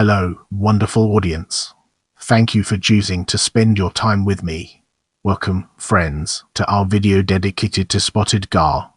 Hello, wonderful audience. Thank you for choosing to spend your time with me. Welcome, friends, to our video dedicated to spotted gar.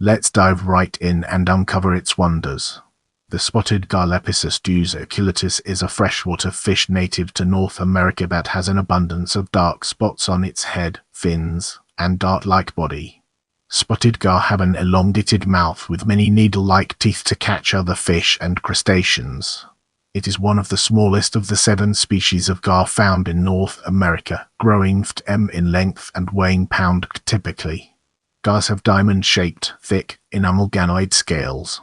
Let's dive right in and uncover its wonders. The spotted gar Lepisosteus oculatus is a freshwater fish native to North America that has an abundance of dark spots on its head, fins, and dart-like body. Spotted gar have an elongated mouth with many needle-like teeth to catch other fish and crustaceans. It is one of the smallest of the 7 species of gar found in North America, growing ft in length and weighing pound typically. Gars have diamond-shaped, thick, enamel ganoid scales.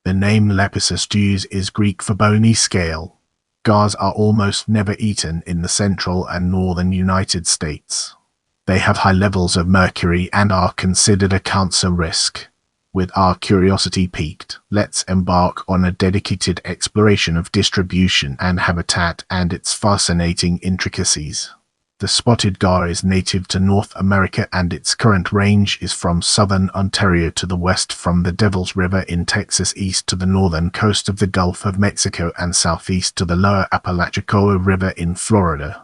The name Lepisosteus is Greek for bony scale. Gars are almost never eaten in the central and northern United States. They have high levels of mercury and are considered a cancer risk. With our curiosity piqued, let's embark on a dedicated exploration of distribution and habitat and its fascinating intricacies. The spotted gar is native to North America and its current range is from southern Ontario to the west, from the Devil's River in Texas east to the northern coast of the Gulf of Mexico and southeast to the lower Apalachicola River in Florida.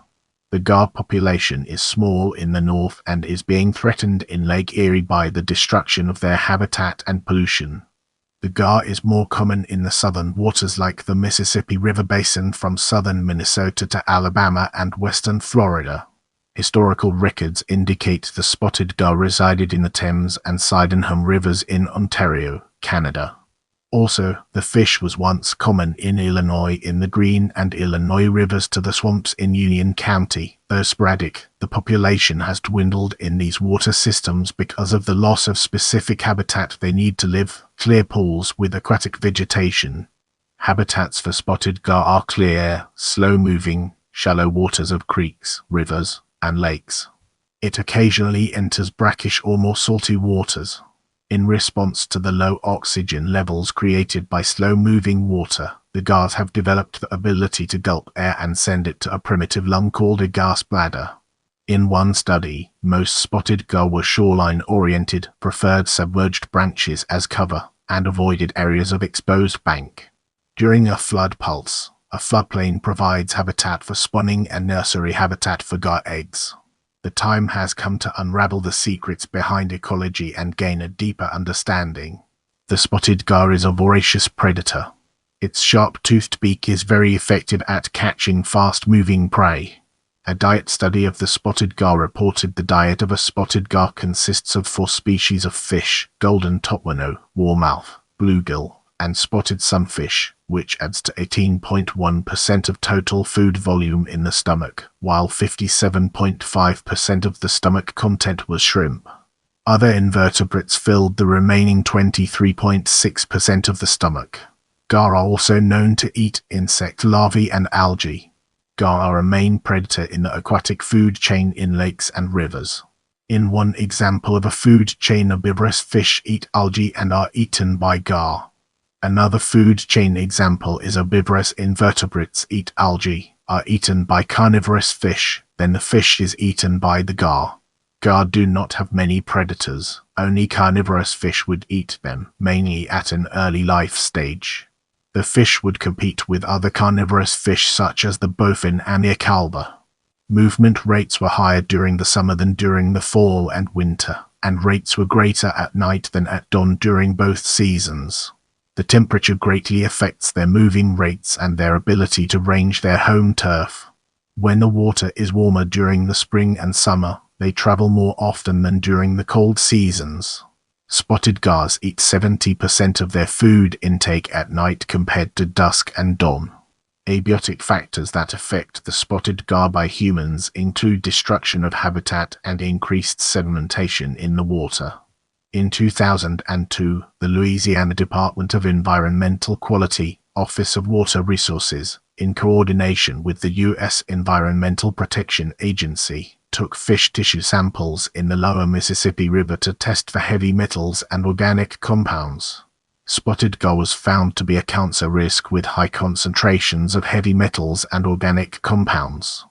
The gar population is small in the north and is being threatened in Lake Erie by the destruction of their habitat and pollution. The gar is more common in the southern waters like the Mississippi River Basin from southern Minnesota to Alabama and western Florida. Historical records indicate the spotted gar resided in the Thames and Sydenham rivers in Ontario, Canada. Also, the fish was once common in Illinois in the Green and Illinois rivers to the swamps in Union County. Though sporadic, the population has dwindled in these water systems because of the loss of specific habitat they need to live, clear pools with aquatic vegetation. Habitats for spotted gar are clear, slow-moving, shallow waters of creeks, rivers, and lakes. It occasionally enters brackish or more salty waters. In response to the low oxygen levels created by slow-moving water, the gars have developed the ability to gulp air and send it to a primitive lung called a gas bladder. In one study, most spotted gar were shoreline-oriented, preferred submerged branches as cover, and avoided areas of exposed bank. During a flood pulse, a floodplain provides habitat for spawning and nursery habitat for gar eggs. The time has come to unravel the secrets behind ecology and gain a deeper understanding. The spotted gar is a voracious predator. Its sharp-toothed beak is very effective at catching fast-moving prey. A diet study of the spotted gar reported the diet of a spotted gar consists of 4 species of fish: golden topminnow, warmouth, bluegill, and spotted sunfish, which adds to 18.1% of total food volume in the stomach, while 57.5% of the stomach content was shrimp. Other invertebrates filled the remaining 23.6% of the stomach. Gar are also known to eat insect larvae and algae. Gar are a main predator in the aquatic food chain in lakes and rivers. In one example of a food chain, herbivorous fish eat algae and are eaten by gar. Another food chain example is herbivorous invertebrates eat algae, are eaten by carnivorous fish, then the fish is eaten by the gar. Gar do not have many predators, only carnivorous fish would eat them, mainly at an early life stage. The fish would compete with other carnivorous fish such as the bowfin and the calva. Movement rates were higher during the summer than during the fall and winter, and rates were greater at night than at dawn during both seasons. The temperature greatly affects their moving rates and their ability to range their home turf. When the water is warmer during the spring and summer, they travel more often than during the cold seasons. Spotted gars eat 70% of their food intake at night compared to dusk and dawn. Abiotic factors that affect the spotted gar by humans include destruction of habitat and increased sedimentation in the water. In 2002, the Louisiana Department of Environmental Quality, Office of Water Resources, in coordination with the U.S. Environmental Protection Agency, took fish tissue samples in the lower Mississippi River to test for heavy metals and organic compounds. Spotted gar was found to be a cancer risk with high concentrations of heavy metals and organic compounds.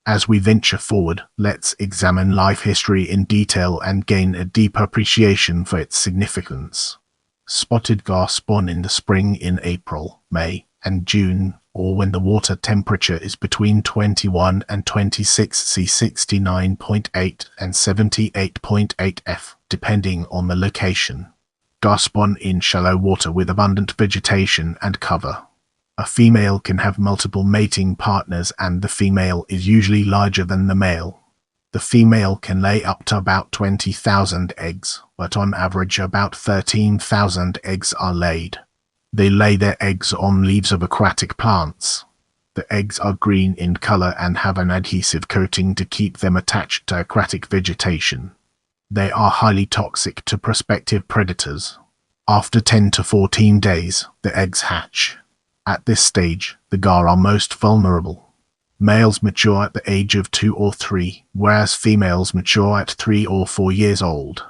As we venture forward, let's examine life history in detail and gain a deeper appreciation for its significance. Spotted gar spawn in the spring in April, May, and June, or when the water temperature is between 21 and 26 C 69.8 and 78.8 F, depending on the location. Gars spawn in shallow water with abundant vegetation and cover. A female can have multiple mating partners, and the female is usually larger than the male. The female can lay up to about 20,000 eggs, but on average about 13,000 eggs are laid. They lay their eggs on leaves of aquatic plants. The eggs are green in color and have an adhesive coating to keep them attached to aquatic vegetation. They are highly toxic to prospective predators. After 10 to 14 days, the eggs hatch. At this stage, the Gars are most vulnerable. Males mature at the age of 2 or 3, whereas females mature at 3 or 4 years old.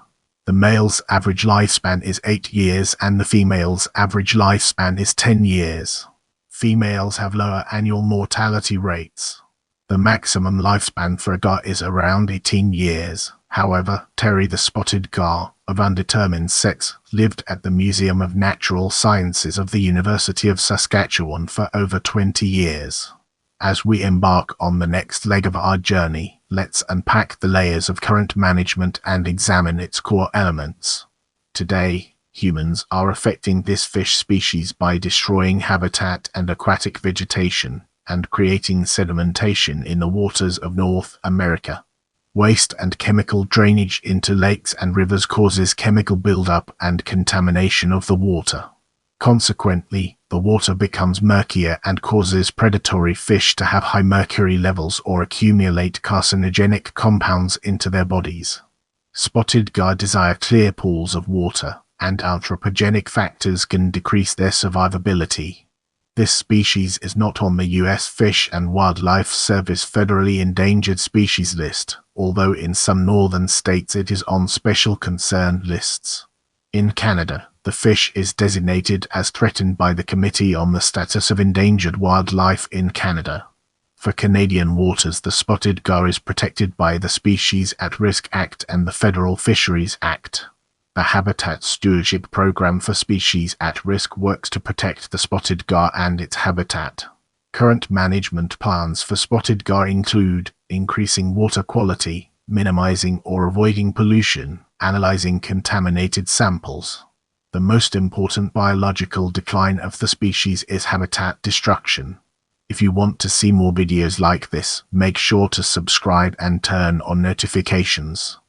The male's average lifespan is 8 years and the female's average lifespan is 10 years. Females have lower annual mortality rates. The maximum lifespan for a Gars is around 18 years. However, Terry the spotted Gars, of undetermined sex, lived at the Museum of Natural Sciences of the University of Saskatchewan for over 20 years. As we embark on the next leg of our journey, let's unpack the layers of current management and examine its core elements. Today, humans are affecting this fish species by destroying habitat and aquatic vegetation, and creating sedimentation in the waters of North America. Waste and chemical drainage into lakes and rivers causes chemical buildup and contamination of the water. Consequently, the water becomes murkier and causes predatory fish to have high mercury levels or accumulate carcinogenic compounds into their bodies. Spotted Gars desire clear pools of water, and anthropogenic factors can decrease their survivability. This species is not on the U.S. Fish and Wildlife Service federally endangered species list, although in some northern states it is on special concern lists. In Canada, the fish is designated as threatened by the Committee on the Status of Endangered Wildlife in Canada. For Canadian waters, the spotted Gars is protected by the Species at Risk Act and the Federal Fisheries Act. The Habitat Stewardship Program for Species at Risk works to protect the spotted Gars and its habitat. Current management plans for spotted Gars include increasing water quality, minimizing or avoiding pollution, analyzing contaminated samples. The most important biological decline of the species is habitat destruction. If you want to see more videos like this, make sure to subscribe and turn on notifications.